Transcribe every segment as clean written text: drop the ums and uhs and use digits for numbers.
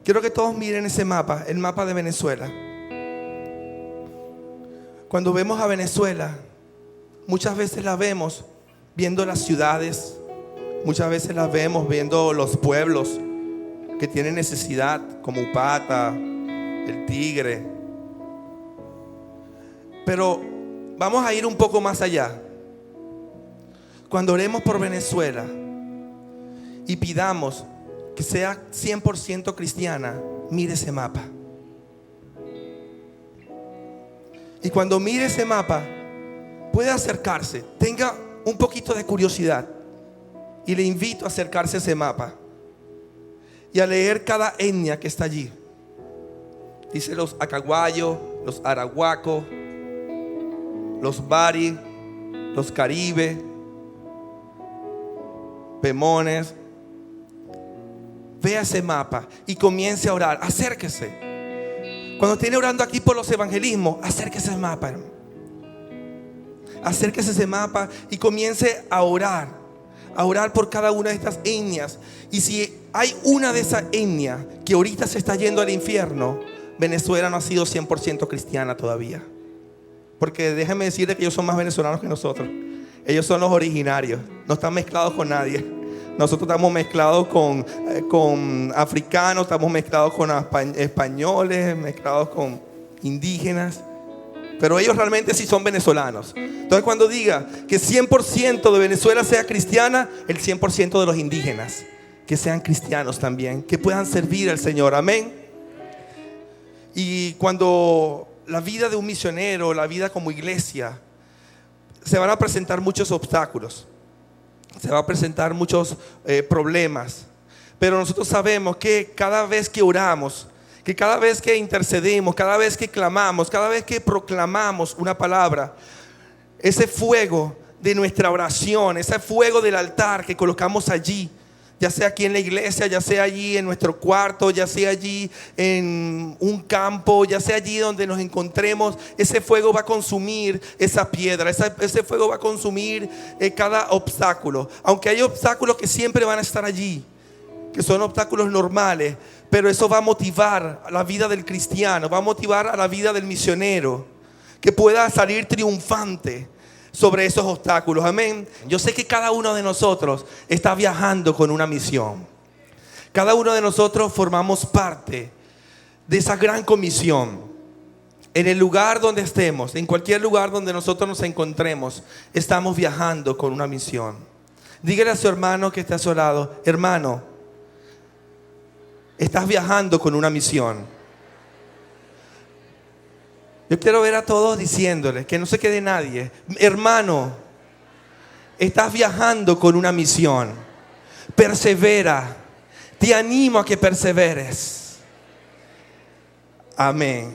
Quiero que todos miren ese mapa, el mapa de Venezuela. Cuando vemos a Venezuela, muchas veces la vemos viendo las ciudades, muchas veces la vemos viendo los pueblos que tienen necesidad, como Upata, el Tigre. Pero vamos a ir un poco más allá. Cuando oremos por Venezuela y pidamos que sea 100% cristiana, mire ese mapa. Y cuando mire ese mapa, puede acercarse, tenga un poquito de curiosidad, y le invito a acercarse a ese mapa y a leer cada etnia que está allí. Dice los acaguayos, los arahuacos, los bari, los caribe, pemones. Vea ese mapa y comience a orar. Acérquese. Cuando esté orando aquí por los evangelismos, acérquese al mapa, hermano. Acérquese a ese mapa y comience a orar por cada una de estas etnias. Y si hay una de esas etnias que ahorita se está yendo al infierno, Venezuela no ha sido 100% cristiana todavía. Porque déjenme decirles que ellos son más venezolanos que nosotros. Ellos son los originarios, no están mezclados con nadie. Nosotros estamos mezclados con africanos, estamos mezclados con españoles, mezclados con indígenas. Pero ellos realmente sí son venezolanos. Entonces cuando diga que 100% de Venezuela sea cristiana, el 100% de los indígenas que sean cristianos también, que puedan servir al Señor. Amén. Y cuando la vida de un misionero, la vida como iglesia, se van a presentar muchos obstáculos, se van a presentar muchos problemas. Pero nosotros sabemos que cada vez que oramos, que cada vez que intercedemos, cada vez que clamamos, cada vez que proclamamos una palabra, ese fuego de nuestra oración, ese fuego del altar que colocamos allí, ya sea aquí en la iglesia, ya sea allí en nuestro cuarto, ya sea allí en un campo, ya sea allí donde nos encontremos, ese fuego va a consumir esa piedra, ese fuego va a consumir cada obstáculo. Aunque hay obstáculos que siempre van a estar allí, que son obstáculos normales, pero eso va a motivar a la vida del cristiano, va a motivar a la vida del misionero, que pueda salir triunfante sobre esos obstáculos. Amén. Yo sé que cada uno de nosotros está viajando con una misión. Cada uno de nosotros formamos parte de esa gran comisión. En el lugar donde estemos, en cualquier lugar donde nosotros nos encontremos, estamos viajando con una misión. Dígale a su hermano que está a su lado: hermano, estás viajando con una misión. Yo quiero ver a todos diciéndoles, que no se quede nadie: hermano, estás viajando con una misión. Persevera. Te animo a que perseveres. Amén.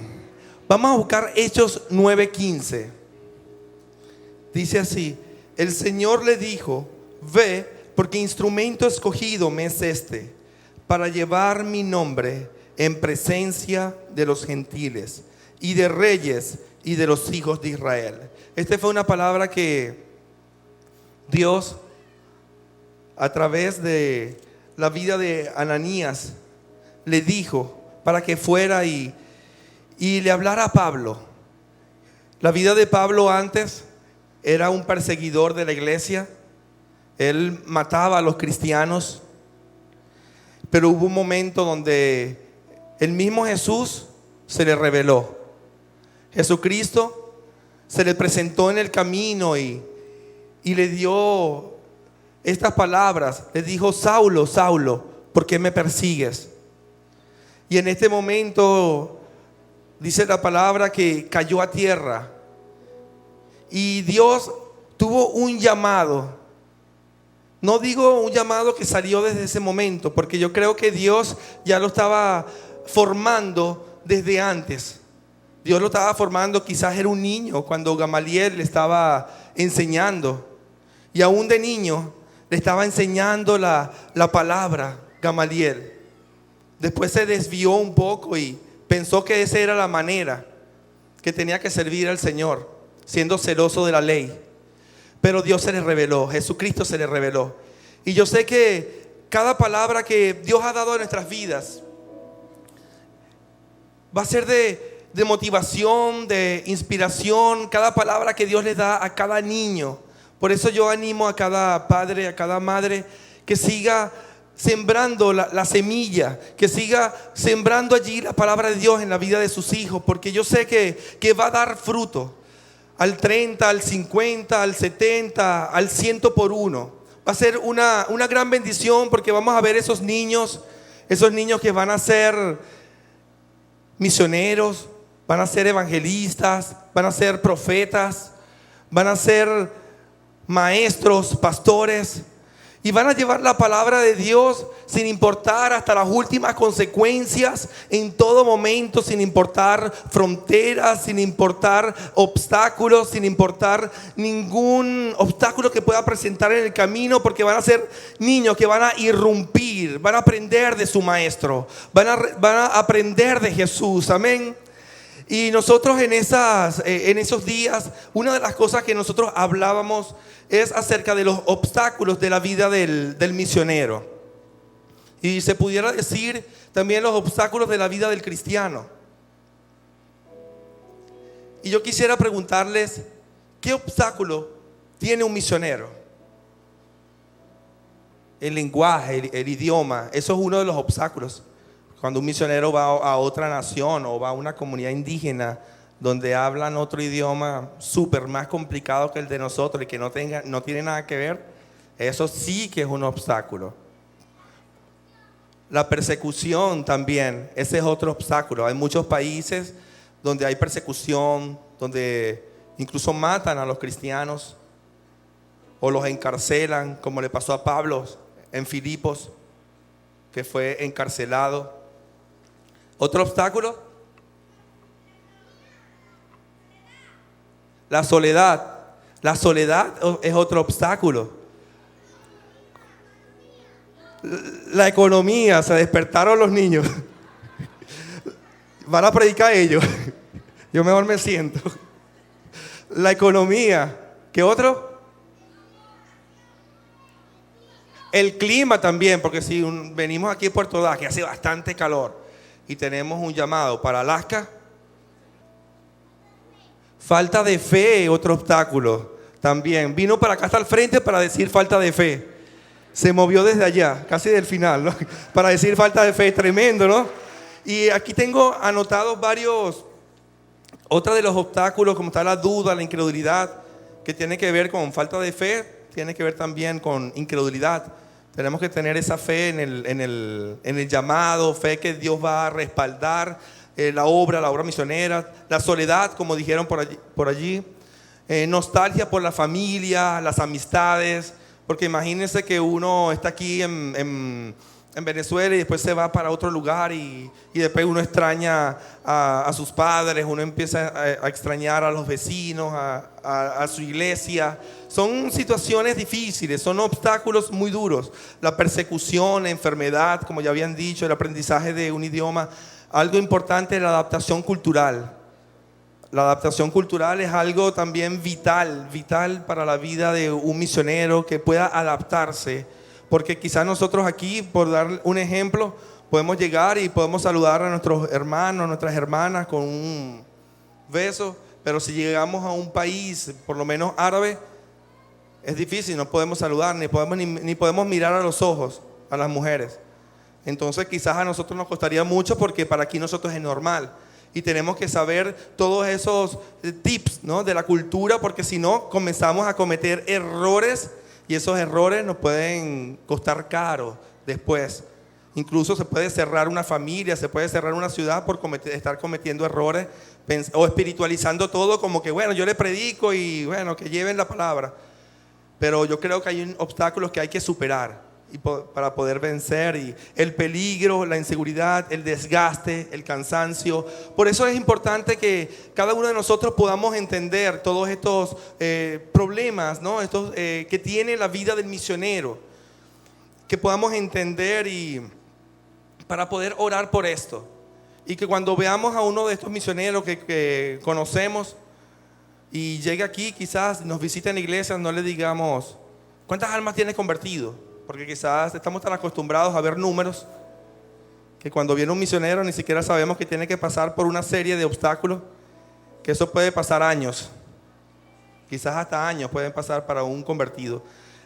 Vamos a buscar Hechos 9:15. Dice así: el Señor le dijo: ve, porque instrumento escogido me es este, para llevar mi nombre en presencia de los gentiles y de reyes y de los hijos de Israel. Esta fue una palabra que Dios, a través de la vida de Ananías, le dijo para que fuera y le hablara a Pablo. La vida de Pablo antes era un perseguidor de la iglesia. Él mataba a los cristianos. Pero hubo un momento donde el mismo Jesús se le reveló. Jesucristo se le presentó en el camino y le dio estas palabras. Le dijo: Saulo, Saulo, ¿por qué me persigues? Y en este momento dice la palabra que cayó a tierra. Y Dios tuvo un llamado. No digo un llamado que salió desde ese momento, porque yo creo que Dios ya lo estaba formando desde antes. Dios lo estaba formando, quizás era un niño cuando Gamaliel le estaba enseñando. Y aún de niño le estaba enseñando la palabra Gamaliel. Después se desvió un poco y pensó que esa era la manera que tenía que servir al Señor, siendo celoso de la ley. Pero Dios se le reveló, Jesucristo se le reveló. Y yo sé que cada palabra que Dios ha dado a nuestras vidas Va a ser de motivación, de inspiración, cada palabra que Dios le da a cada niño. Por eso yo animo a cada padre, a cada madre, que siga sembrando la semilla, que siga sembrando allí la palabra de Dios en la vida de sus hijos, porque yo sé que va a dar fruto al 30, al 50, al 70, al 100 por uno. Va a ser una gran bendición, porque vamos a ver esos niños que van a ser misioneros, van a ser evangelistas, van a ser profetas, van a ser maestros, pastores, y van a llevar la palabra de Dios sin importar hasta las últimas consecuencias, en todo momento, sin importar fronteras, sin importar obstáculos, sin importar ningún obstáculo que pueda presentar en el camino, porque van a ser niños que van a irrumpir, van a aprender de su maestro, van a aprender de Jesús. Amén. Y nosotros en esos días, una de las cosas que nosotros hablábamos es acerca de los obstáculos de la vida del misionero. Y se pudiera decir también los obstáculos de la vida del cristiano. Y yo quisiera preguntarles, ¿qué obstáculo tiene un misionero? El lenguaje, el idioma, eso es uno de los obstáculos. Cuando un misionero va a otra nación o va a una comunidad indígena donde hablan otro idioma súper más complicado que el de nosotros y que no tiene nada que ver, eso sí que es un obstáculo. La persecución también, ese es otro obstáculo. Hay muchos países donde hay persecución, donde incluso matan a los cristianos o los encarcelan, como le pasó a Pablo en Filipos, que fue encarcelado. Otro obstáculo, la soledad. La soledad es otro obstáculo. La economía, se despertaron los niños. Van a predicar ellos. Yo mejor me siento. La economía. ¿Qué otro? El clima también, porque si venimos aquí a Puerto Ordaz, que hace bastante calor, y tenemos un llamado para Alaska. Falta de fe, otro obstáculo también. Vino para acá hasta el frente para decir falta de fe. Se movió desde allá, casi del final, ¿no? Para decir falta de fe, tremendo, ¿no? Y aquí tengo anotados otro de los obstáculos, como está la duda, la incredulidad, que tiene que ver con falta de fe, tiene que ver también con incredulidad. Tenemos que tener esa fe en el llamado, fe que Dios va a respaldar la obra misionera. La soledad, como dijeron por allí. Nostalgia por la familia, las amistades. Porque imagínense que uno está aquí en Venezuela y después se va para otro lugar y después uno extraña a sus padres, uno empieza a extrañar a los vecinos, a su iglesia. Son situaciones difíciles, son obstáculos muy duros. La persecución, la enfermedad, como ya habían dicho, el aprendizaje de un idioma. Algo importante es la adaptación cultural. La adaptación cultural es algo también vital para la vida de un misionero, que pueda adaptarse. Porque quizás nosotros aquí, por dar un ejemplo, podemos llegar y podemos saludar a nuestros hermanos, nuestras hermanas con un beso, pero si llegamos a un país, por lo menos árabe, es difícil, no podemos saludar, ni podemos mirar a los ojos a las mujeres. Entonces quizás a nosotros nos costaría mucho, porque para aquí nosotros es normal. Y tenemos que saber todos esos tips, ¿no?, de la cultura, porque si no comenzamos a cometer errores, y esos errores nos pueden costar caro después. Incluso se puede cerrar una familia, se puede cerrar una ciudad por estar cometiendo errores o espiritualizando todo como que, bueno, yo le predico y bueno, que lleven la palabra. Pero yo creo que hay obstáculos que hay que superar para poder vencer, y el peligro, la inseguridad, el desgaste, el cansancio. Por eso es importante que cada uno de nosotros podamos entender todos estos problemas, ¿no?, que tiene la vida del misionero, que podamos entender y para poder orar por esto, y que cuando veamos a uno de estos misioneros que conocemos y llegue aquí, quizás nos visite en la iglesia, no le digamos ¿cuántas almas tienes convertido? Porque quizás estamos tan acostumbrados a ver números que cuando viene un misionero ni siquiera sabemos que tiene que pasar por una serie de obstáculos, que eso puede pasar años, quizás hasta años pueden pasar para un convertido.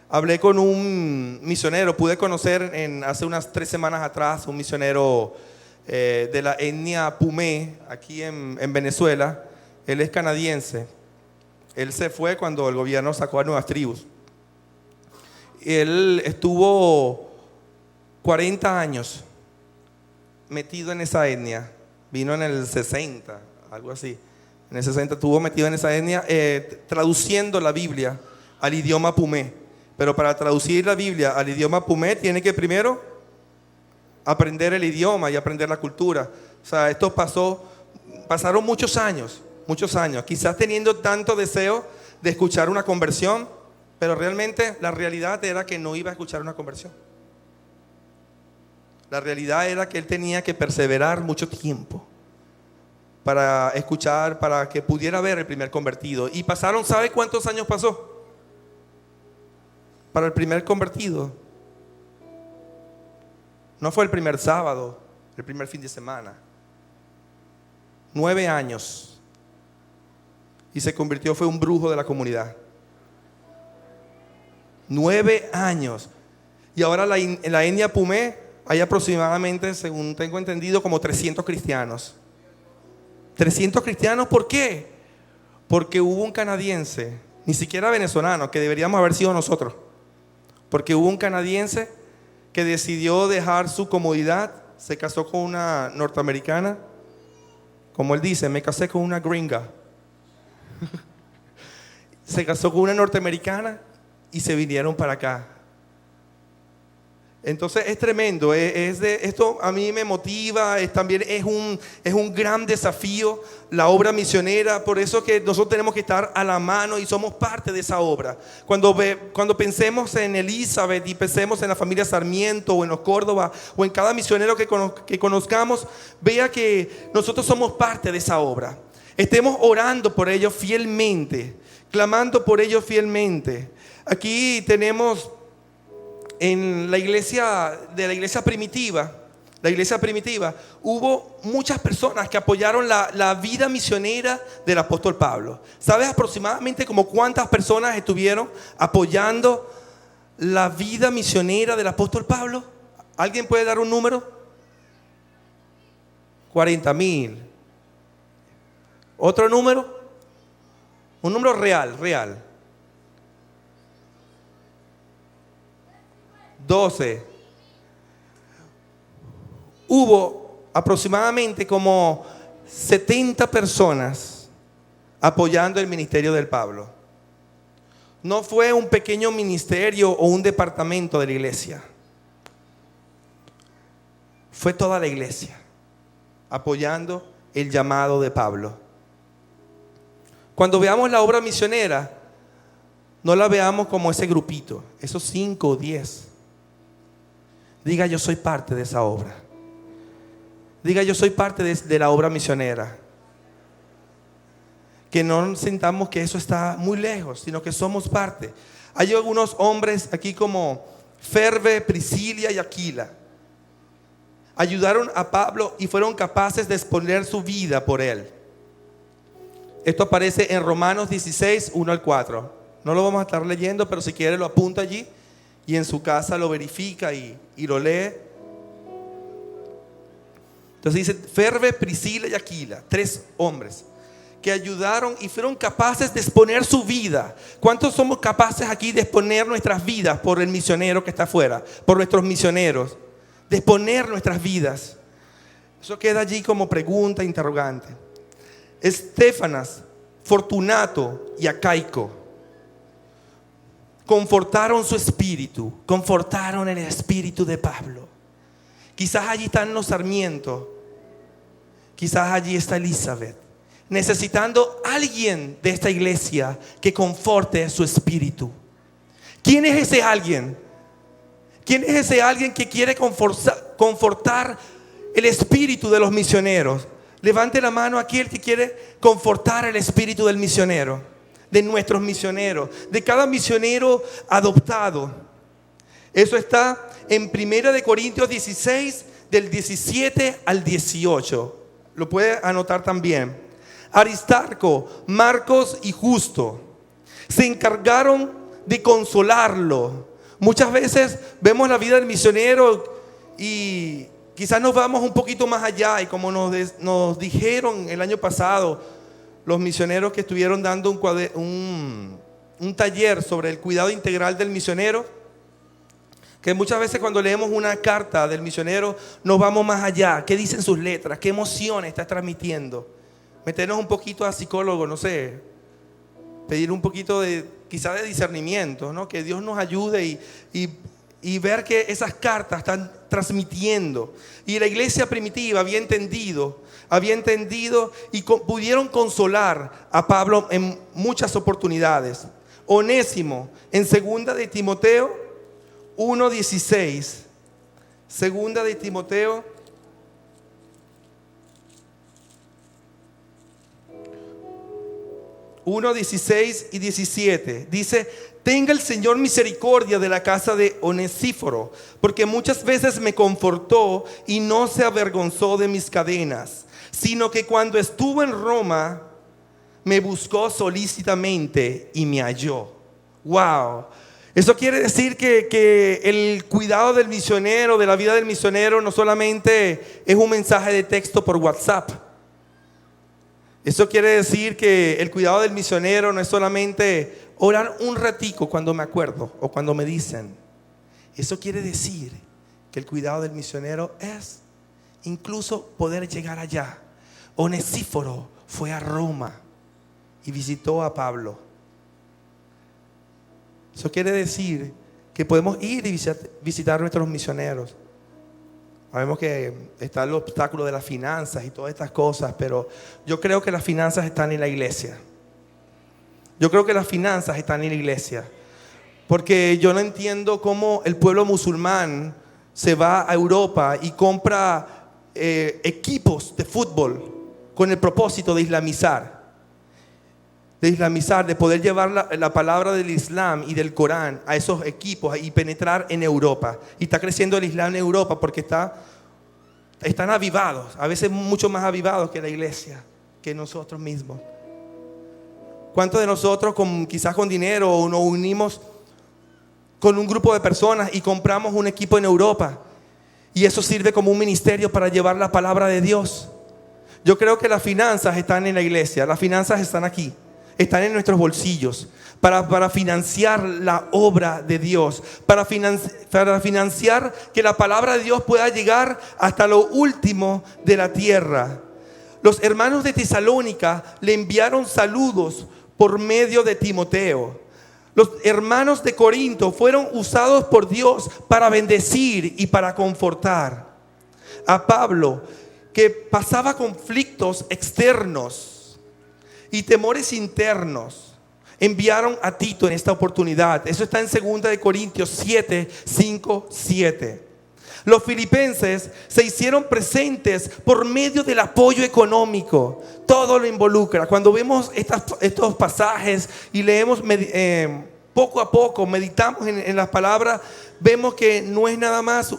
Hablé con un misionero, pude conocer hace unas 3 semanas atrás un misionero de la etnia Pumé, aquí en Venezuela. Él es canadiense. Él se fue cuando el gobierno sacó a nuevas tribus. Él estuvo 40 años metido en esa etnia. Vino en el 60, algo así. En el 60 estuvo metido en esa etnia, traduciendo la Biblia al idioma Pumé. Pero para traducir la Biblia al idioma Pumé tiene que primero aprender el idioma y aprender la cultura. O sea, esto pasaron muchos años, quizás teniendo tanto deseo de escuchar una conversión, pero realmente la realidad era que no iba a escuchar una conversión. La realidad era que él tenía que perseverar mucho tiempo para escuchar, para que pudiera ver el primer convertido. Y pasaron, ¿sabe cuántos años pasó para el primer convertido? No fue el primer sábado, el primer fin de semana. 9 años. Y se convirtió, fue un brujo de la comunidad. 9 años. Y ahora en la etnia Pumé hay aproximadamente, según tengo entendido, como 300 cristianos. 300 cristianos, ¿por qué? Porque hubo un canadiense, ni siquiera venezolano, que deberíamos haber sido nosotros. Porque hubo un canadiense que decidió dejar su comodidad, se casó con una norteamericana. Como él dice, me casé con una gringa. Se casó con una norteamericana y se vinieron para acá. Entonces es tremendo, esto a mí me motiva, también es un gran desafío la obra misionera. Por eso que nosotros tenemos que estar a la mano y somos parte de esa obra. Cuando pensemos en Elizabeth y pensemos en la familia Sarmiento o en los Córdoba o en cada misionero que conozcamos, vea que nosotros somos parte de esa obra. Estemos orando por ellos fielmente, clamando por ellos fielmente. Aquí tenemos en la iglesia primitiva, hubo muchas personas que apoyaron la vida misionera del apóstol Pablo. ¿Sabes aproximadamente como cuántas personas estuvieron apoyando la vida misionera del apóstol Pablo? ¿Alguien puede dar un número? 40,000. ¿Otro número? Un número real. 12. Hubo aproximadamente como 70 personas apoyando el ministerio del Pablo. No fue un pequeño ministerio o un departamento de la iglesia. Fue toda la iglesia apoyando el llamado de Pablo. Cuando veamos la obra misionera, no la veamos como ese grupito, esos 5 o 10. Diga, yo soy parte de esa obra. Diga, yo soy parte de la obra misionera. Que no sintamos que eso está muy lejos, sino que somos parte. Hay algunos hombres aquí como Ferve, Priscila y Aquila. Ayudaron a Pablo y fueron capaces de exponer su vida por él. Esto aparece en Romanos 16, 1 al 4. No lo vamos a estar leyendo, pero si quiere lo apunta allí y en su casa lo verifica y lo lee. Entonces dice, Ferve, Priscila y Aquila, 3 hombres que ayudaron y fueron capaces de exponer su vida. ¿Cuántos somos capaces aquí de exponer nuestras vidas por el misionero que está afuera? Por nuestros misioneros. De exponer nuestras vidas. Eso queda allí como pregunta, interrogante. Estefanas, Fortunato y Acaico confortaron su espíritu, confortaron el espíritu de Pablo. Quizás allí están los Sarmiento, quizás allí está Elizabeth, necesitando a alguien de esta iglesia que conforte su espíritu. ¿Quién es ese alguien? ¿Quién es ese alguien que quiere confortar el espíritu de los misioneros? Levante la mano aquel que quiere confortar el espíritu del misionero, de nuestros misioneros, de cada misionero adoptado. Eso está en 1 Corintios 16, del 17 al 18. Lo puede anotar también. Aristarco, Marcos y Justo se encargaron de consolarlo. Muchas veces vemos la vida del misionero y quizás nos vamos un poquito más allá, y como nos dijeron el año pasado los misioneros que estuvieron dando un taller sobre el cuidado integral del misionero, que muchas veces cuando leemos una carta del misionero nos vamos más allá. ¿Qué dicen sus letras? ¿Qué emociones está transmitiendo? Meternos un poquito a psicólogo, no sé, pedir un poquito de quizás de discernimiento, ¿no? Que Dios nos ayude y ver que esas cartas están transmitiendo. Y la iglesia primitiva había entendido y pudieron consolar a Pablo en muchas oportunidades. Onésimo, en 2 de Timoteo 1:16, 2 de Timoteo 1:16 y 17, dice: tenga el Señor misericordia de la casa de Onesíforo, porque muchas veces me confortó y no se avergonzó de mis cadenas, sino que cuando estuvo en Roma me buscó solícitamente y me halló. Wow. Eso quiere decir que el cuidado del misionero, de la vida del misionero, no solamente es un mensaje de texto por WhatsApp. Eso quiere decir que el cuidado del misionero no es solamente orar un ratico cuando me acuerdo o cuando me dicen. Eso quiere decir que el cuidado del misionero es incluso poder llegar allá. Onesíforo fue a Roma y visitó a Pablo. Eso quiere decir que podemos ir y visitar a nuestros misioneros. Sabemos que está el obstáculo de las finanzas y todas estas cosas, pero yo creo que las finanzas están en la iglesia. Yo creo que las finanzas están en la iglesia. Porque yo no entiendo cómo el pueblo musulmán se va a Europa y compra equipos de fútbol con el propósito de islamizar. De poder llevar la palabra del Islam y del Corán a esos equipos y penetrar en Europa. Y está creciendo el Islam en Europa porque están avivados, a veces mucho más avivados que la iglesia, que nosotros mismos. ¿Cuántos de nosotros quizás con dinero nos unimos con un grupo de personas y compramos un equipo en Europa? Y eso sirve como un ministerio para llevar la palabra de Dios. Yo creo que las finanzas están en la iglesia, las finanzas están aquí. Están en nuestros bolsillos para financiar la obra de Dios, para financiar que la palabra de Dios pueda llegar hasta lo último de la tierra. Los hermanos de Tesalónica le enviaron saludos por medio de Timoteo. Los hermanos de Corinto fueron usados por Dios para bendecir y para confortar a Pablo, que pasaba conflictos externos y temores internos. Enviaron a Tito en esta oportunidad. Eso está en 2 de Corintios 7, 5, 7. Los filipenses se hicieron presentes por medio del apoyo económico. Todo lo involucra. Cuando vemos estos pasajes y leemos poco a poco, meditamos en las palabras, vemos que no es nada más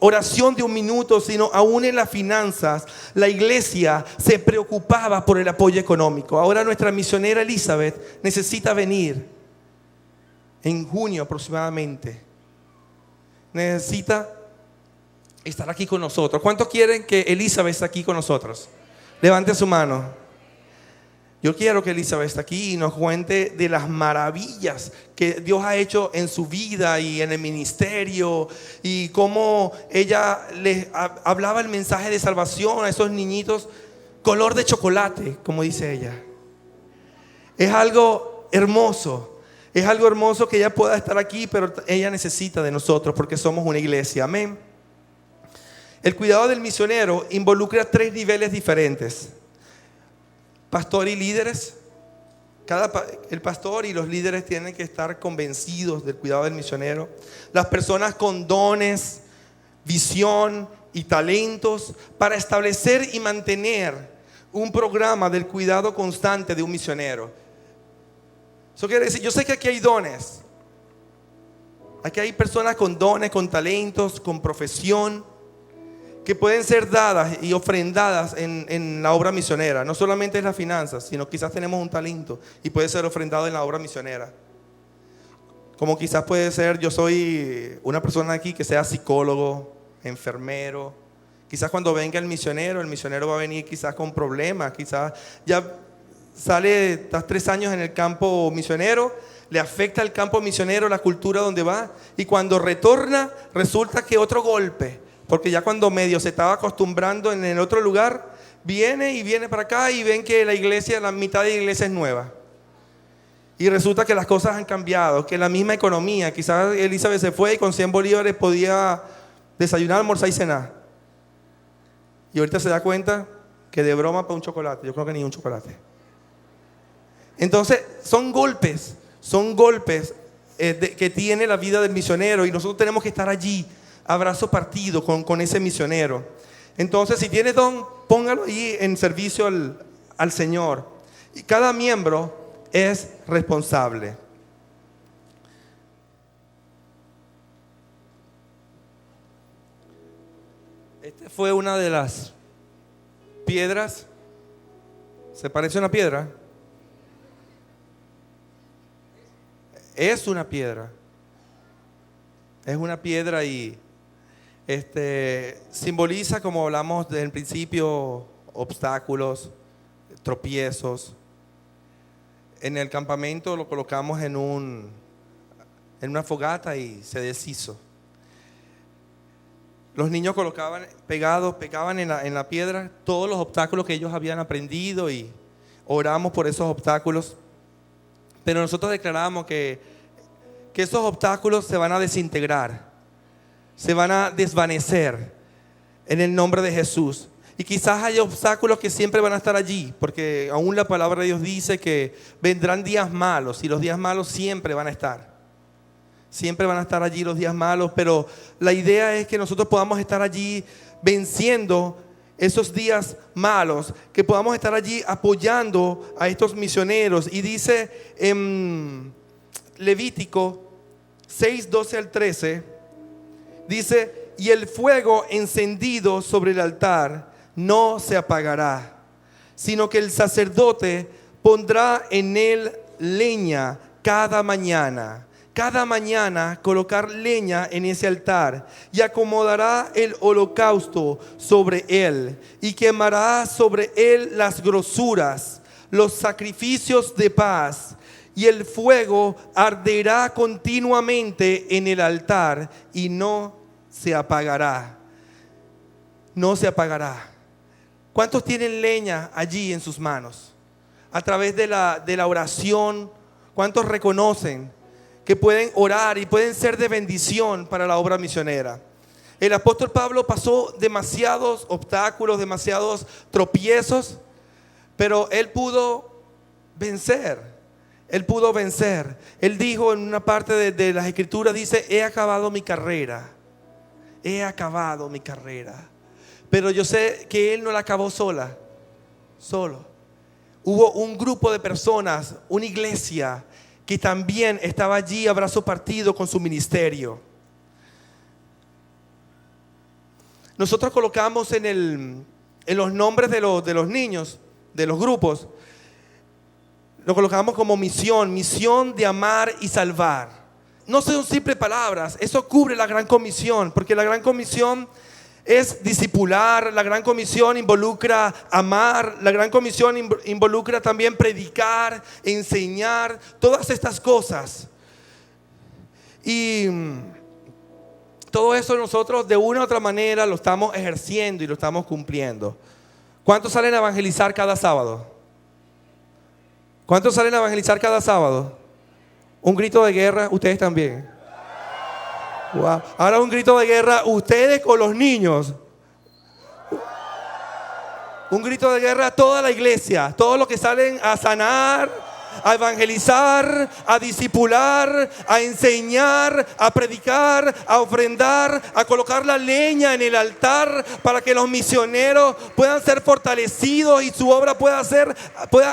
oración de un minuto, sino aún en las finanzas, la iglesia se preocupaba por el apoyo económico. Ahora nuestra misionera Elizabeth necesita venir en junio aproximadamente. Necesita estar aquí con nosotros. ¿Cuántos quieren que Elizabeth esté aquí con nosotros? Levante su mano. Yo quiero que Elizabeth esté aquí y nos cuente de las maravillas que Dios ha hecho en su vida y en el ministerio, y cómo ella les hablaba el mensaje de salvación a esos niñitos color de chocolate, como dice ella. Es algo hermoso. Es algo hermoso que ella pueda estar aquí, pero ella necesita de nosotros porque somos una iglesia. Amén. El cuidado del misionero involucra 3 niveles diferentes: pastor y líderes. El pastor y los líderes tienen que estar convencidos del cuidado del misionero. Las personas con dones, visión y talentos para establecer y mantener un programa del cuidado constante de un misionero. Eso quiere decir, yo sé que aquí hay dones. Aquí hay personas con dones, con talentos, con profesión, que pueden ser dadas y ofrendadas en la obra misionera. No solamente es las finanzas, sino quizás tenemos un talento y puede ser ofrendado en la obra misionera. Como quizás puede ser, yo soy una persona aquí que sea psicólogo, enfermero. Quizás cuando venga el misionero va a venir quizás con problemas. Quizás ya sale, estás 3 años en el campo misionero, le afecta el campo misionero, la cultura donde va. Y cuando retorna, resulta que otro golpe. Porque ya cuando medio se estaba acostumbrando en el otro lugar, viene para acá y ven que la iglesia, la mitad de la iglesia es nueva. Y resulta que las cosas han cambiado, que la misma economía, quizás Elizabeth se fue y con 100 bolívares podía desayunar, almorzar y cenar. Y ahorita se da cuenta que de broma para un chocolate, yo creo que ni un chocolate. Entonces son golpes que tiene la vida del misionero y nosotros tenemos que estar allí, abrazo partido con ese misionero. Entonces si tiene don, póngalo ahí en servicio al Señor. Y cada miembro es responsable. Esta fue una de las piedras. ¿Se parece a una piedra? Es una piedra. Es una piedra y simboliza, como hablamos desde el principio, obstáculos, tropiezos. En el campamento lo colocamos en una fogata y se deshizo. Los niños pegaban en la piedra todos los obstáculos que ellos habían aprendido y oramos por esos obstáculos. Pero nosotros declaramos que esos obstáculos se van a desintegrar, se van a desvanecer en el nombre de Jesús. Y quizás haya obstáculos que siempre van a estar allí, porque aún la palabra de Dios dice que vendrán días malos y los días malos siempre van a estar. Siempre van a estar allí los días malos, pero la idea es que nosotros podamos estar allí venciendo esos días malos, que podamos estar allí apoyando a estos misioneros. Y dice en Levítico 6, 12 al 13, dice: y el fuego encendido sobre el altar no se apagará, sino que el sacerdote pondrá en él leña cada mañana. Cada mañana colocar leña en ese altar y acomodará el holocausto sobre él y quemará sobre él las grosuras, los sacrificios de paz, y el fuego arderá continuamente en el altar y no se apagará. No se apagará. ¿Cuántos tienen leña allí en sus manos? A través de la oración, ¿cuántos reconocen que pueden orar y pueden ser de bendición para la obra misionera? El apóstol Pablo pasó demasiados obstáculos, demasiados tropiezos, pero él pudo vencer. Él pudo vencer. Él dijo en una parte de las escrituras, dice: he acabado mi carrera. He acabado mi carrera. Pero yo sé que él no la acabó solo. Hubo un grupo de personas, una iglesia, que también estaba allí a brazo partido con su ministerio. Nosotros colocamos en los nombres de los niños, de los grupos, lo colocamos como misión de amar y salvar. No son simples palabras, eso cubre la gran comisión, porque la gran comisión es discipular, la gran comisión involucra amar, la gran comisión involucra también predicar, enseñar, todas estas cosas. Y todo eso nosotros de una u otra manera lo estamos ejerciendo y lo estamos cumpliendo. ¿Cuántos salen a evangelizar cada sábado? ¿Cuántos salen a evangelizar cada sábado? Un grito de guerra, ustedes también. Wow. Ahora un grito de guerra, ustedes con los niños. Un grito de guerra a toda la iglesia, todos los que salen a sanar, a evangelizar, a discipular, a enseñar, a predicar, a ofrendar, a colocar la leña en el altar para que los misioneros puedan ser fortalecidos y su obra pueda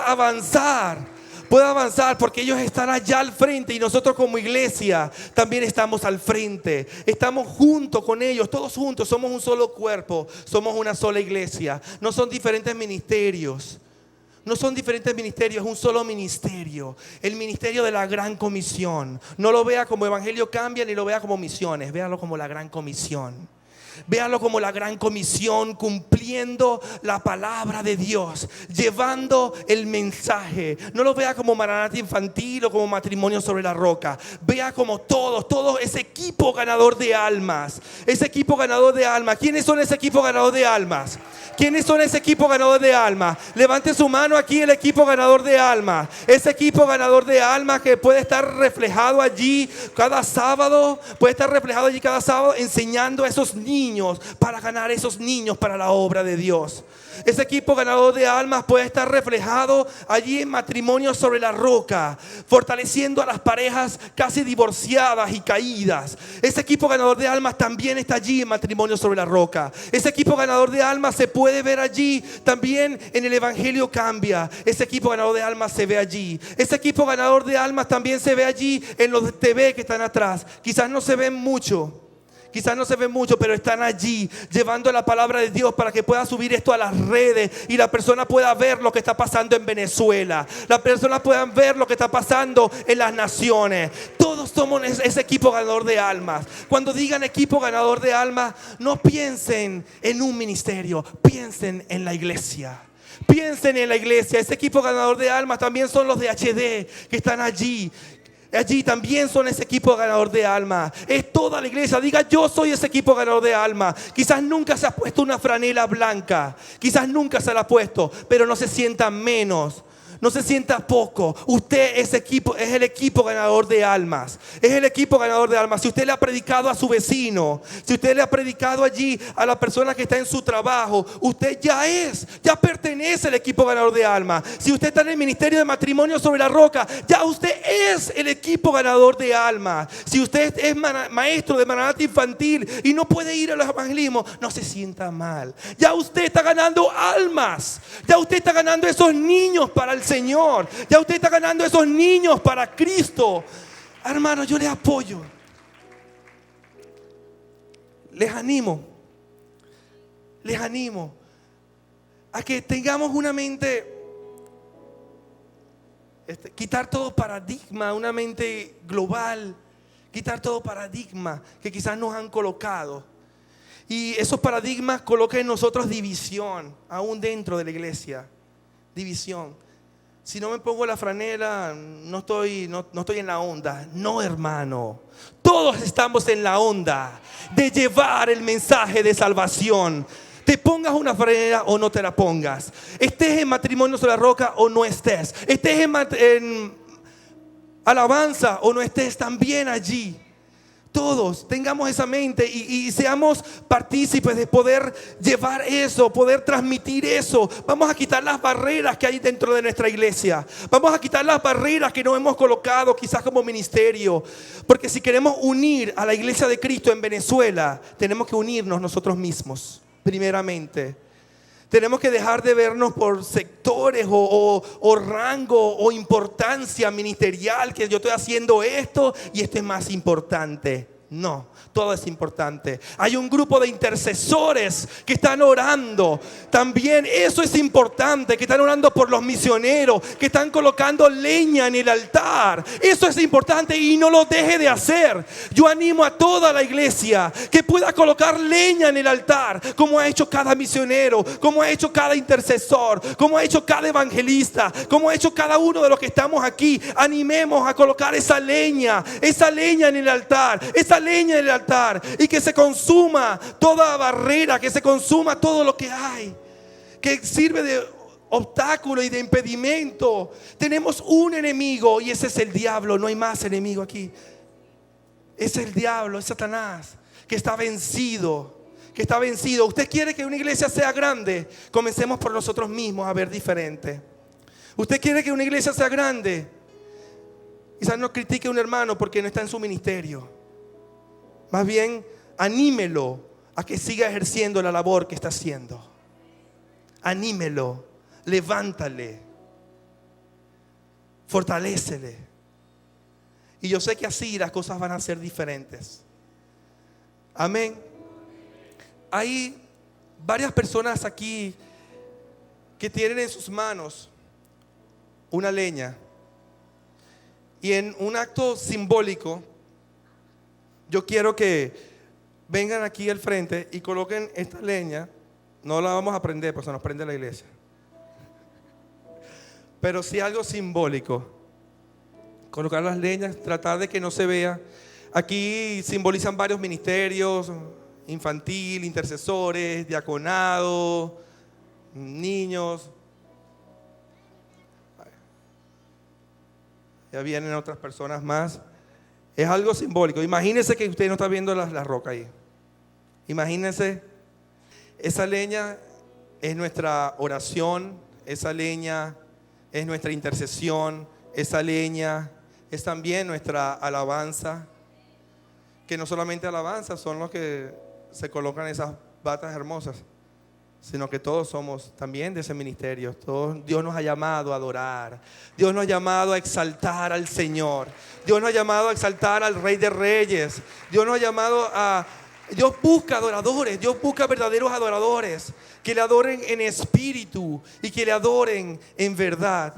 avanzar. pueda avanzar, porque ellos están allá al frente y nosotros como iglesia también estamos al frente. Estamos juntos con ellos, todos juntos, somos un solo cuerpo, somos una sola iglesia. No son diferentes ministerios. No son diferentes ministerios, es un solo ministerio. El ministerio de la gran comisión. No lo vea como Evangelio Cambia ni lo vea como misiones. Véalo como la gran comisión. Véalo como la gran comisión, cumpliendo la palabra de Dios, llevando el mensaje. No lo vea como Maranata Infantil o como Matrimonio sobre la Roca. Vea como todo ese equipo ganador de almas. Ese equipo ganador de almas. ¿Quiénes son ese equipo ganador de almas? ¿Quiénes son ese equipo ganador de almas? Levante su mano aquí, el equipo ganador de almas. Ese equipo ganador de almas que puede estar reflejado allí cada sábado. Puede estar reflejado allí cada sábado enseñando a esos niños para ganar esos niños para la obra de Dios. Ese equipo ganador de almas puede estar reflejado allí en Matrimonio sobre la Roca, fortaleciendo a las parejas casi divorciadas y caídas. Ese equipo ganador de almas también está allí en Matrimonio sobre la Roca. Ese equipo ganador de almas se puede ver allí también en el Evangelio Cambia. Ese equipo ganador de almas se ve allí. Ese equipo ganador de almas también se ve allí en los TV que están atrás. Quizás no se ven mucho. Quizás no se ven mucho, pero están allí llevando la palabra de Dios para que pueda subir esto a las redes y la persona pueda ver lo que está pasando en Venezuela. La persona pueda ver lo que está pasando en las naciones. Todos somos ese equipo ganador de almas. Cuando digan equipo ganador de almas, no piensen en un ministerio, piensen en la iglesia. Piensen en la iglesia. Ese equipo ganador de almas también son los de HD que están allí. Allí también son ese equipo ganador de alma. Es toda la iglesia. Diga, yo soy ese equipo ganador de alma. Quizás nunca se ha puesto una franela blanca. Quizás nunca se la ha puesto. Pero no se sienta menos. No se sienta poco. Usted es el equipo ganador de almas. Es el equipo ganador de almas. Si usted le ha predicado a su vecino, si usted le ha predicado allí a la persona que está en su trabajo, usted ya pertenece al equipo ganador de almas. Si usted está en el ministerio de Matrimonio sobre la Roca, ya usted es el equipo ganador de almas. Si usted es maestro de Maranata Infantil y no puede ir a los evangelismos, no se sienta mal. Ya usted está ganando almas. Ya usted está ganando esos niños para el Señor. Ya usted está ganando esos niños para Cristo. Hermano, yo les apoyo. Les animo a que tengamos una mente, quitar todo paradigma, una mente global, quitar todo paradigma que quizás nos han colocado. Y esos paradigmas colocan en nosotros división, aún dentro de la iglesia. División. Si no me pongo la franela, no estoy en la onda. No, hermano. Todos estamos en la onda de llevar el mensaje de salvación. Te pongas una franela o no te la pongas. Estés en Matrimonio sobre la Roca o no estés. Estés en alabanza o no estés, también allí. Todos tengamos esa mente y seamos partícipes de poder llevar eso, poder transmitir eso. Vamos a quitar las barreras que hay dentro de nuestra iglesia. Vamos a quitar las barreras que nos hemos colocado quizás como ministerio. Porque si queremos unir a la iglesia de Cristo en Venezuela, tenemos que unirnos nosotros mismos, primeramente. Tenemos que dejar de vernos por sectores o rango o importancia ministerial, que yo estoy haciendo esto y esto es más importante. No, todo es importante. Hay un grupo de intercesores que están orando. También eso es importante, que están orando por los misioneros, que están colocando leña en el altar. Eso es importante y no lo deje de hacer. Yo animo a toda la iglesia que pueda colocar leña en el altar, como ha hecho cada misionero, como ha hecho cada intercesor, como ha hecho cada evangelista, como ha hecho cada uno de los que estamos aquí. Animemos a colocar esa leña en el altar, esa leña en el altar, y que se consuma toda barrera, que se consuma todo lo que hay, que sirve de obstáculo y de impedimento. Tenemos un enemigo y ese es el diablo. No hay más enemigo aquí. Es el diablo, es Satanás, que está vencido. Usted quiere que una iglesia sea grande, comencemos por nosotros mismos a ver diferente. Usted quiere que una iglesia sea grande, quizás no critique a un hermano porque no está en su ministerio. Más bien, anímelo a que siga ejerciendo la labor que está haciendo. Anímelo, levántale. Fortalécele. Y yo sé que así las cosas van a ser diferentes. Amén. Hay varias personas aquí que tienen en sus manos una leña. Y en un acto simbólico, yo quiero que vengan aquí al frente y coloquen esta leña. No la vamos a prender, pues se nos prende la iglesia. Pero sí algo simbólico. Colocar las leñas, tratar de que no se vea. Aquí simbolizan varios ministerios: infantil, intercesores, diaconado, niños. Ya vienen otras personas más. Es algo simbólico. Imagínense que usted no está viendo la roca ahí. Imagínense, esa leña es nuestra oración, esa leña es nuestra intercesión, esa leña es también nuestra alabanza. Que no solamente alabanza son los que se colocan esas batas hermosas, sino que todos somos también de ese ministerio. Dios nos ha llamado a adorar. Dios nos ha llamado a exaltar al Señor. Dios nos ha llamado a exaltar al Rey de Reyes. Dios nos ha llamado a... Dios busca adoradores. Dios busca verdaderos adoradores que le adoren en espíritu y que le adoren en verdad.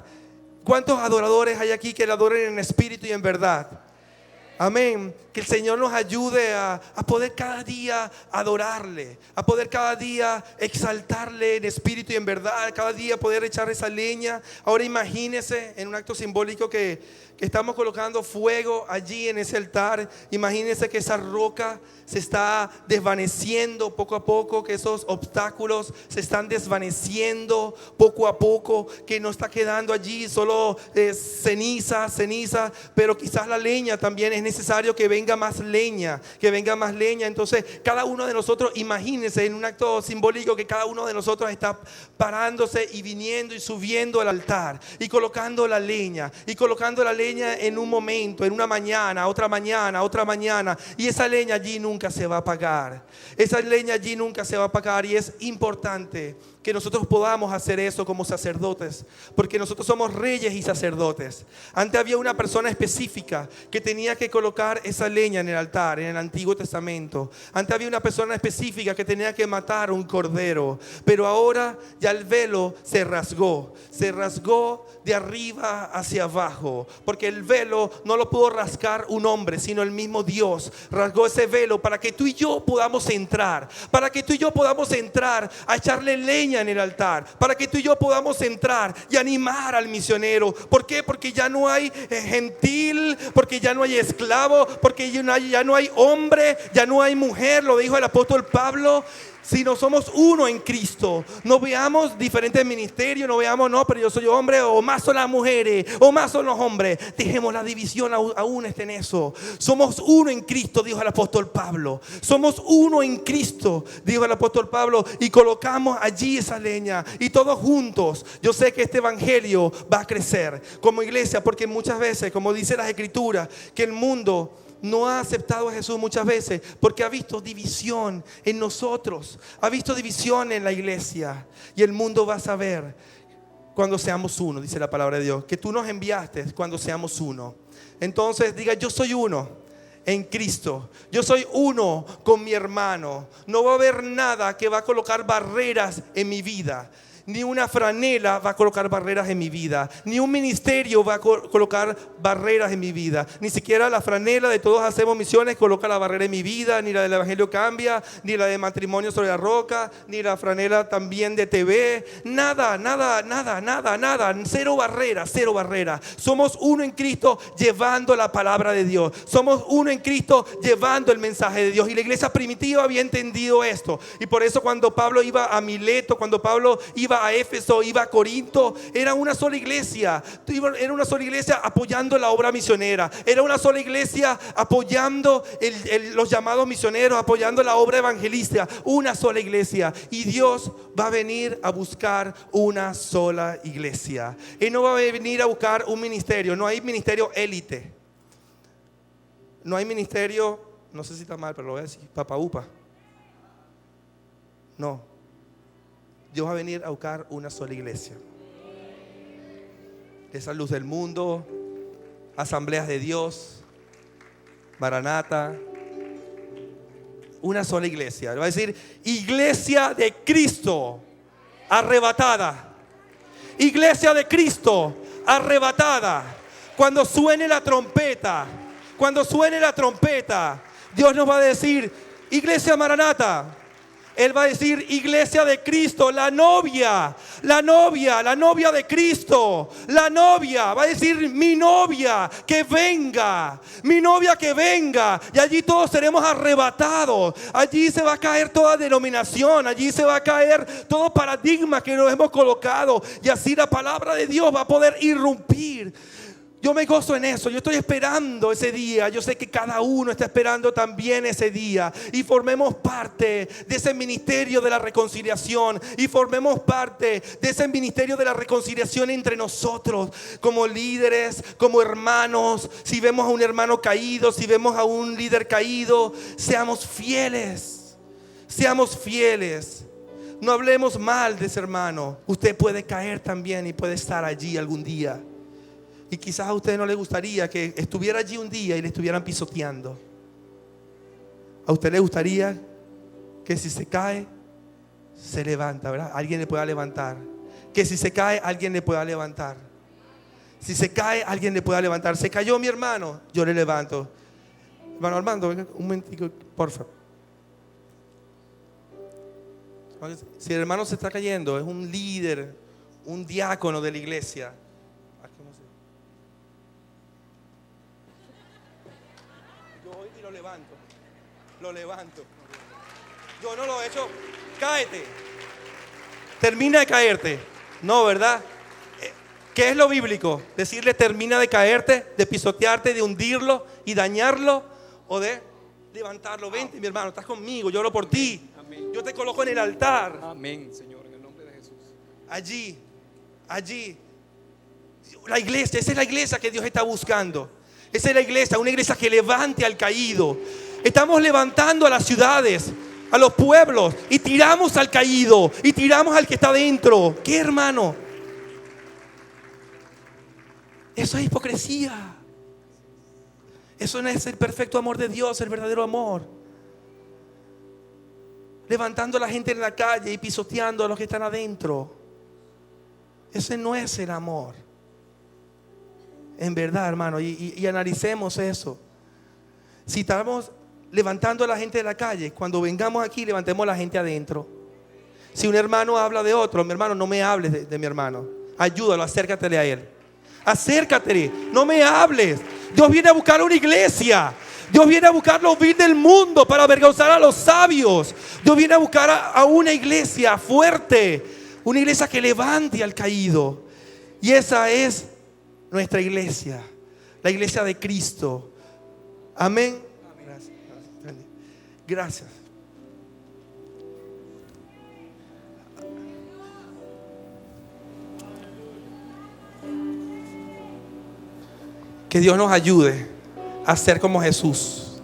¿Cuántos adoradores hay aquí que le adoren en espíritu y en verdad? Amén. Que el Señor nos ayude a poder cada día adorarle, a poder cada día exaltarle en espíritu y en verdad, cada día poder echar esa leña. Ahora imagínese en un acto simbólico que estamos colocando fuego allí en ese altar. Imagínese que esa roca se está desvaneciendo poco a poco, que esos obstáculos se están desvaneciendo poco a poco, que no está quedando allí solo ceniza, pero quizás la leña también es necesario que venga más leña, Entonces cada uno de nosotros, imagínense en un acto simbólico que cada uno de nosotros está parándose y viniendo y subiendo al altar y colocando la leña en un momento, en una mañana, otra mañana, y esa leña allí nunca se va a apagar. Y es importante que nosotros podamos hacer eso como sacerdotes, porque nosotros somos reyes y sacerdotes. Antes había una persona específica que tenía que colocar esa leña en el altar, en el Antiguo Testamento. Antes había una persona específica que tenía que matar un cordero, pero ahora ya el velo se rasgó de arriba hacia abajo, porque el velo no lo pudo rasgar un hombre, sino el mismo Dios rasgó ese velo para que tú y yo podamos entrar, a echarle leña en el altar, para que tú y yo podamos entrar y animar al misionero. ¿Por qué? Porque ya no hay gentil, porque ya no hay esclavo, porque ya no hay hombre, ya no hay mujer, lo dijo el apóstol Pablo. Si no somos uno en Cristo, no veamos diferentes ministerios, no veamos, no, pero yo soy hombre, o más son las mujeres, o más son los hombres. Dejemos la división, aún en eso. Somos uno en Cristo, dijo el apóstol Pablo. Somos uno en Cristo, dijo el apóstol Pablo, y colocamos allí esa leña, y todos juntos. Yo sé que este evangelio va a crecer como iglesia, porque muchas veces, como dice las escrituras, que el mundo no ha aceptado a Jesús muchas veces porque ha visto división en nosotros, ha visto división en la iglesia. Y el mundo va a saber cuando seamos uno, dice la palabra de Dios, que tú nos enviaste cuando seamos uno. Entonces diga: yo soy uno en Cristo, yo soy uno con mi hermano. No va a haber nada que va a colocar barreras en mi vida. Ni una franela va a colocar barreras en mi vida. Ni un ministerio va a colocar barreras en mi vida. Ni siquiera la franela de Todos Hacemos Misiones coloca la barrera en mi vida. Ni la del Evangelio Cambia. Ni la de Matrimonio sobre la Roca. Ni la franela también de TV. Nada. Cero barrera. Somos uno en Cristo llevando la palabra de Dios. Somos uno en Cristo llevando el mensaje de Dios. Y la iglesia primitiva había entendido esto. Y por eso cuando Pablo iba a Mileto, cuando Pablo iba a Éfeso, iba a Corinto, era una sola iglesia. Era una sola iglesia apoyando la obra misionera. Era una sola iglesia apoyando los llamados misioneros, apoyando la obra evangelista. Una sola iglesia. Y Dios va a venir a buscar una sola iglesia. Él no va a venir a buscar un ministerio. No hay ministerio élite. No hay ministerio, no sé si está mal, pero lo voy a decir, papaupa. No. Dios va a venir a buscar una sola iglesia. Esa Luz del Mundo, Asambleas de Dios, Maranata. Una sola iglesia. Va a decir Iglesia de Cristo arrebatada. Iglesia de Cristo arrebatada. Cuando suene la trompeta, Dios nos va a decir Iglesia Maranata. Él va a decir Iglesia de Cristo, la novia de Cristo, la novia. Va a decir mi novia que venga. Y allí todos seremos arrebatados. Allí se va a caer toda denominación. Allí se va a caer todo paradigma que nos hemos colocado. Y así la palabra de Dios va a poder irrumpir. Yo me gozo en eso, yo estoy esperando ese día. Yo sé que cada uno está esperando también ese día. Y formemos parte de ese ministerio de la reconciliación. Y formemos parte de ese ministerio de la reconciliación entre nosotros. Como líderes, como hermanos. Si vemos a un hermano caído, si vemos a un líder caído, seamos fieles. Seamos fieles. No hablemos mal de ese hermano. Usted puede caer también y puede estar allí algún día. Y quizás a usted no le gustaría que estuviera allí un día y le estuvieran pisoteando. A usted le gustaría que si se cae, se levanta, ¿verdad? Alguien le pueda levantar. Que si se cae, alguien le pueda levantar. Si se cae, alguien le pueda levantar. Se cayó mi hermano, yo le levanto. Hermano Armando, venga un momentico, por favor. Si el hermano se está cayendo, es un líder, un diácono de la iglesia. Lo levanto. Yo no lo he hecho. Cáete. Termina de caerte. No, ¿verdad? ¿Qué es lo bíblico? Decirle termina de caerte, de pisotearte, de hundirlo y dañarlo, o de levantarlo. Vente, mi hermano, estás conmigo, yo oro por ti. Amén. Yo te coloco en el altar. Amén, Señor, en el nombre de Jesús. Allí. La iglesia, esa es la iglesia que Dios está buscando. Esa es la iglesia, una iglesia que levante al caído. Estamos levantando a las ciudades, a los pueblos, y tiramos al caído, y tiramos al que está dentro. ¿Qué, hermano? Eso es hipocresía. Eso no es el perfecto amor de Dios, el verdadero amor. Levantando a la gente en la calle y pisoteando a los que están adentro. Ese no es el amor. En verdad, hermano, y analicemos eso. Si estamos levantando a la gente de la calle, cuando vengamos aquí, levantemos a la gente adentro. Si un hermano habla de otro, mi hermano, no me hables de mi hermano. Ayúdalo, acércatele a él. Acércatele, no me hables. Dios viene a buscar una iglesia. Dios viene a buscar los vil del mundo para avergonzar a los sabios. Dios viene a buscar a una iglesia fuerte, una iglesia que levante al caído. Y esa es nuestra iglesia, la iglesia de Cristo. Amén. Gracias. Que Dios nos ayude a ser como Jesús.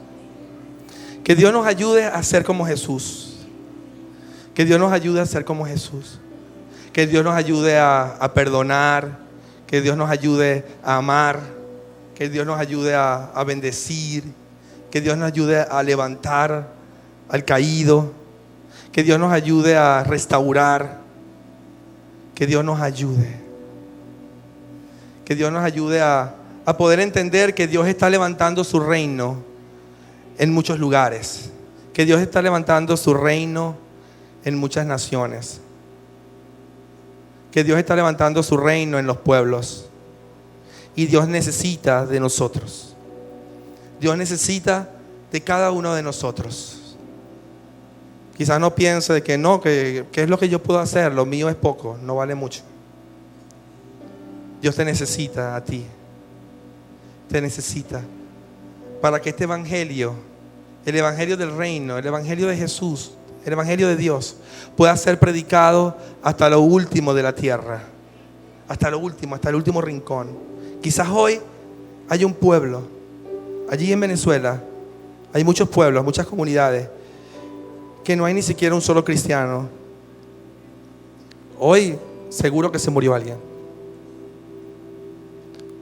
Que Dios nos ayude a ser como Jesús. Que Dios nos ayude a ser como Jesús. Que Dios nos ayude a perdonar. Que Dios nos ayude a amar. Que Dios nos ayude a bendecir. Que Dios nos ayude a levantar al caído. Que Dios nos ayude a restaurar. Que Dios nos ayude. Que Dios nos ayude a poder entender que Dios está levantando su reino en muchos lugares. Que Dios está levantando su reino en muchas naciones. Que Dios está levantando su reino en los pueblos. Y Dios necesita de nosotros. Dios necesita de cada uno de nosotros. Quizás no piense de que no, que es lo que yo puedo hacer, lo mío es poco, no vale mucho. Dios te necesita a ti. Te necesita para que este evangelio, el evangelio del reino, el evangelio de Jesús, el evangelio de Dios, pueda ser predicado hasta lo último de la tierra. Hasta lo último, hasta el último rincón. Quizás hoy hay un pueblo. Allí en Venezuela hay muchos pueblos, muchas comunidades que no hay ni siquiera un solo cristiano. Hoy seguro que se murió alguien.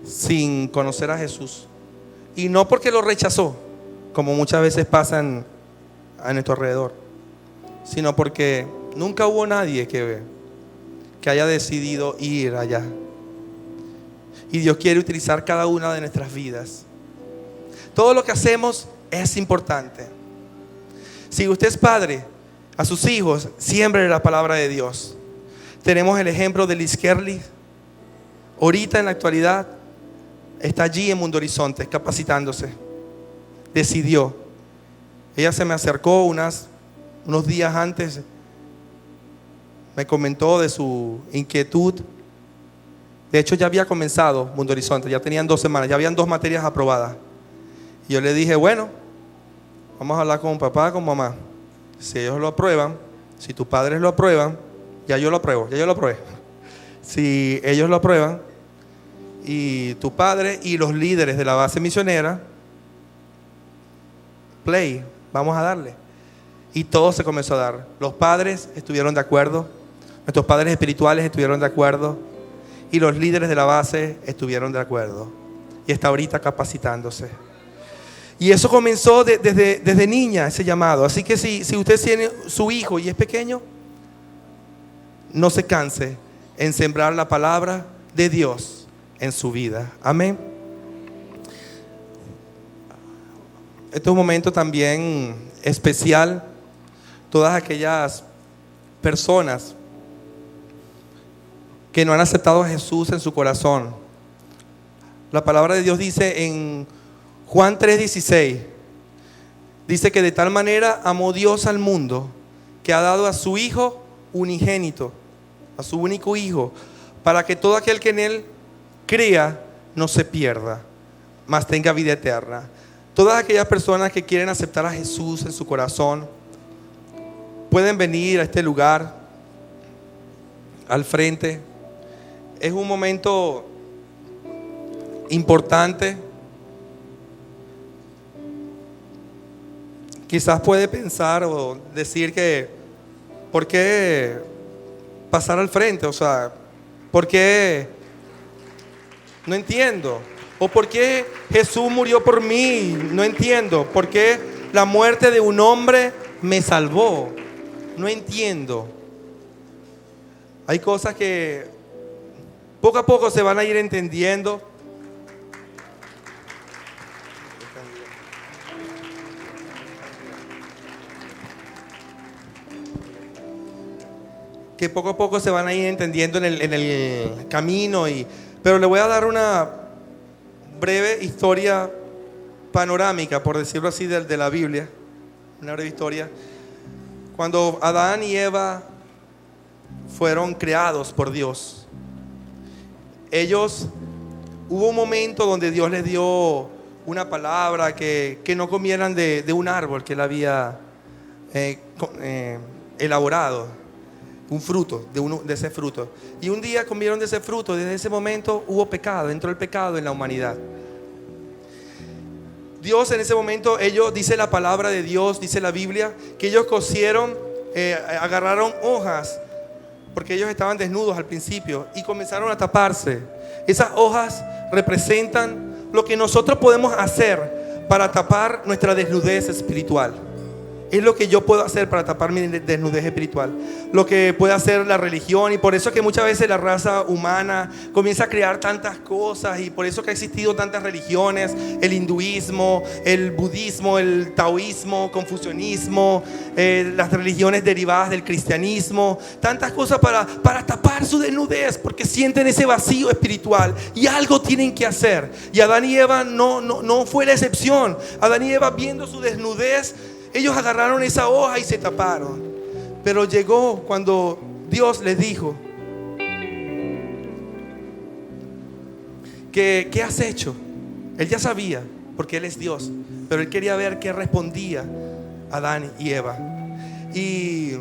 sin conocer a Jesús. Y no porque lo rechazó, como muchas veces pasan a nuestro alrededor, sino porque nunca hubo nadie que haya decidido ir allá. Y Dios quiere utilizar cada una de nuestras vidas. Todo lo que hacemos es importante. Si usted es padre, a sus hijos, siembre la palabra de Dios. Tenemos el ejemplo de Liz Kerley. Ahorita en la actualidad está allí en Mundo Horizonte capacitándose. Decidió. Ella se me acercó unos días antes. Me comentó de su inquietud. De hecho ya había comenzado Mundo Horizonte. Ya tenían 2 semanas. Ya habían 2 materias aprobadas. Y yo le dije, bueno, vamos a hablar con papá, con mamá. Si ellos lo aprueban, si tus padres lo aprueban, ya yo lo apruebo, ya yo lo aprobé. Si ellos lo aprueban, y tu padre y los líderes de la base misionera, play, vamos a darle. Y todo se comenzó a dar. Los padres estuvieron de acuerdo, nuestros padres espirituales estuvieron de acuerdo, y los líderes de la base estuvieron de acuerdo. Y está ahorita capacitándose. Y eso comenzó desde niña, ese llamado. Así que si usted tiene su hijo y es pequeño, no se canse en sembrar la palabra de Dios en su vida. Amén. Este es un momento también especial. Todas aquellas personas que no han aceptado a Jesús en su corazón. La palabra de Dios dice en Juan 3:16, dice que de tal manera amó Dios al mundo que ha dado a su Hijo unigénito, a su único Hijo, para que todo aquel que en Él crea no se pierda, mas tenga vida eterna. Todas aquellas personas que quieren aceptar a Jesús en su corazón pueden venir a este lugar, al frente. Es un momento importante. Quizás puede pensar o decir que ¿por qué pasar al frente? O sea, ¿por qué? No entiendo. ¿O por qué Jesús murió por mí? No entiendo. ¿Por qué la muerte de un hombre me salvó? No entiendo. Hay cosas que poco a poco se van a ir entendiendo. Que poco a poco se van a ir entendiendo en el camino. Pero le voy a dar una breve historia panorámica, por decirlo así, de la Biblia. Una breve historia. Cuando Adán y Eva fueron creados por Dios, hubo un momento donde Dios les dio una palabra que no comieran de un árbol que él había elaborado. Un fruto, de ese fruto. Y un día comieron de ese fruto. Desde ese momento hubo pecado, entró el pecado en la humanidad. Dios en ese momento, dice la palabra de Dios, dice la Biblia, que ellos cosieron, agarraron hojas, porque ellos estaban desnudos al principio, y comenzaron a taparse. Esas hojas representan lo que nosotros podemos hacer para tapar nuestra desnudez espiritual. Es lo que yo puedo hacer para tapar mi desnudez espiritual. Lo que puede hacer la religión. Y por eso es que muchas veces la raza humana comienza a crear tantas cosas. Y por eso que ha existido tantas religiones. El hinduismo, el budismo, el taoísmo, confucianismo, las religiones derivadas del cristianismo. Tantas cosas para tapar su desnudez, porque sienten ese vacío espiritual. Y algo tienen que hacer. Y Adán y Eva no fue la excepción. Adán y Eva, viendo su desnudez, ellos agarraron esa hoja y se taparon. Pero llegó cuando Dios les dijo: ¿Qué has hecho? Él ya sabía, porque Él es Dios, pero Él quería ver qué respondía Adán y Eva. Y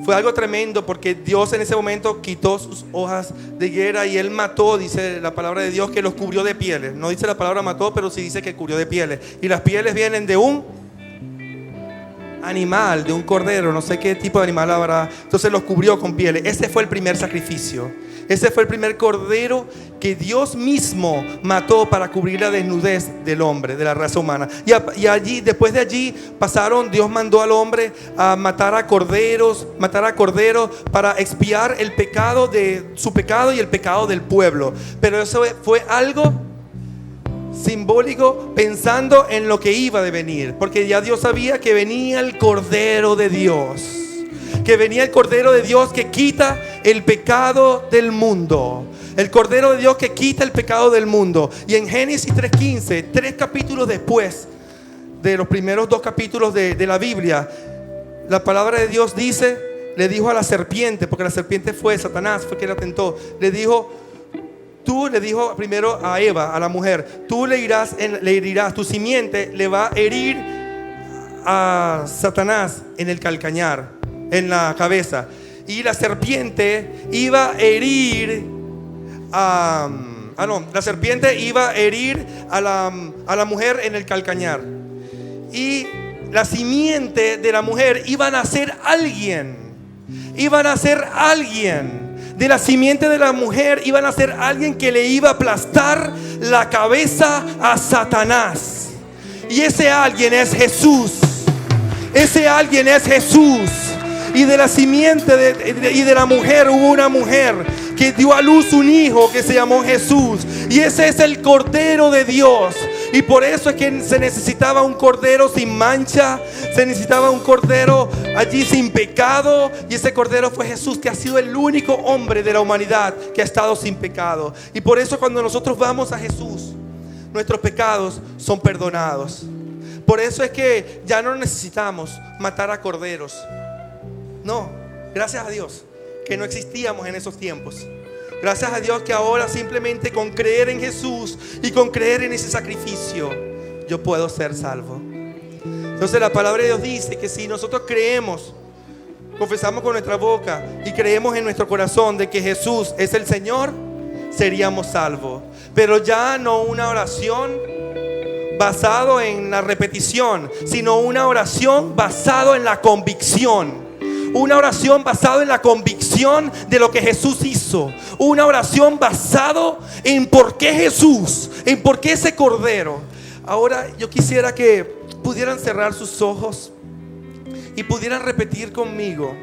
fue algo tremendo, porque Dios en ese momento quitó sus hojas de higuera y Él mató, dice la palabra de Dios, que los cubrió de pieles. No dice la palabra mató, pero sí dice que cubrió de pieles. Y las pieles vienen de un animal, de un cordero, no sé qué tipo de animal habrá. Entonces los cubrió con pieles. Ese fue el primer sacrificio. Ese fue el primer cordero que Dios mismo mató para cubrir la desnudez del hombre, de la raza humana. Y allí, después de allí pasaron, Dios mandó al hombre a matar a corderos para expiar el pecado de su pecado y el pecado del pueblo. Pero eso fue algo simbólico, pensando en lo que iba a venir, porque ya Dios sabía que venía el Cordero de Dios, que venía el Cordero de Dios que quita el pecado del mundo, el Cordero de Dios que quita el pecado del mundo. Y en Génesis 3:15, 3 capítulos después de los primeros 2 capítulos de la Biblia, la palabra de Dios dice, le dijo a la serpiente, porque la serpiente fue Satanás, fue quien la tentó, le dijo primero a Eva, a la mujer, tú le herirás, tu simiente le va a herir a Satanás en el calcañar, en la cabeza. Y la serpiente iba a herir a la mujer en el calcañar. Y la simiente de la mujer iba a nacer alguien. De la simiente de la mujer iban a ser alguien que le iba a aplastar la cabeza a Satanás. Y ese alguien es Jesús. Y de la simiente y de la mujer hubo una mujer que dio a luz un hijo que se llamó Jesús. Y ese es el Cordero de Dios. Y por eso es que se necesitaba un cordero sin mancha, se necesitaba un cordero allí sin pecado. Y ese cordero fue Jesús, que ha sido el único hombre de la humanidad que ha estado sin pecado. Y por eso cuando nosotros vamos a Jesús, nuestros pecados son perdonados. Por eso es que ya no necesitamos matar a corderos. No, gracias a Dios que no existíamos en esos tiempos. Gracias a Dios que ahora simplemente con creer en Jesús y con creer en ese sacrificio, yo puedo ser salvo. Entonces la palabra de Dios dice que si nosotros creemos, confesamos con nuestra boca y creemos en nuestro corazón de que Jesús es el Señor, seríamos salvos. Pero ya no una oración basado en la repetición, sino una oración basado en la convicción. Una oración basada en la convicción de lo que Jesús hizo. Una oración basada en por qué Jesús, en por qué ese Cordero. Ahora yo quisiera que pudieran cerrar sus ojos y pudieran repetir conmigo.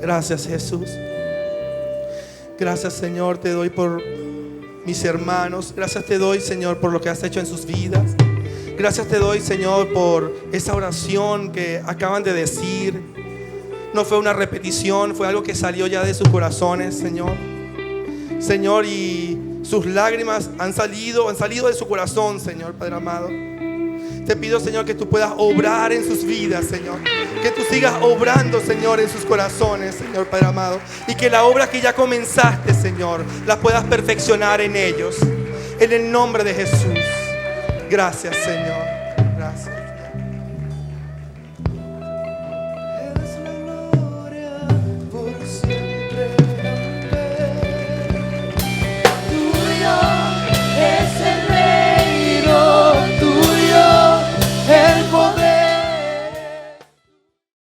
Gracias, Jesús. Gracias, Señor, te doy por mis hermanos. Gracias te doy, Señor, por lo que has hecho en sus vidas. Gracias te doy, Señor, por esa oración que acaban de decir. No fue una repetición, fue algo que salió ya de sus corazones, Señor. Señor, y sus lágrimas han salido de su corazón, Señor, Padre amado. Te pido, Señor, que tú puedas obrar en sus vidas, Señor. Que tú sigas obrando, Señor, en sus corazones, Señor, Padre amado. Y que la obra que ya comenzaste, Señor, la puedas perfeccionar en ellos. En el nombre de Jesús. Gracias, Señor. Gracias.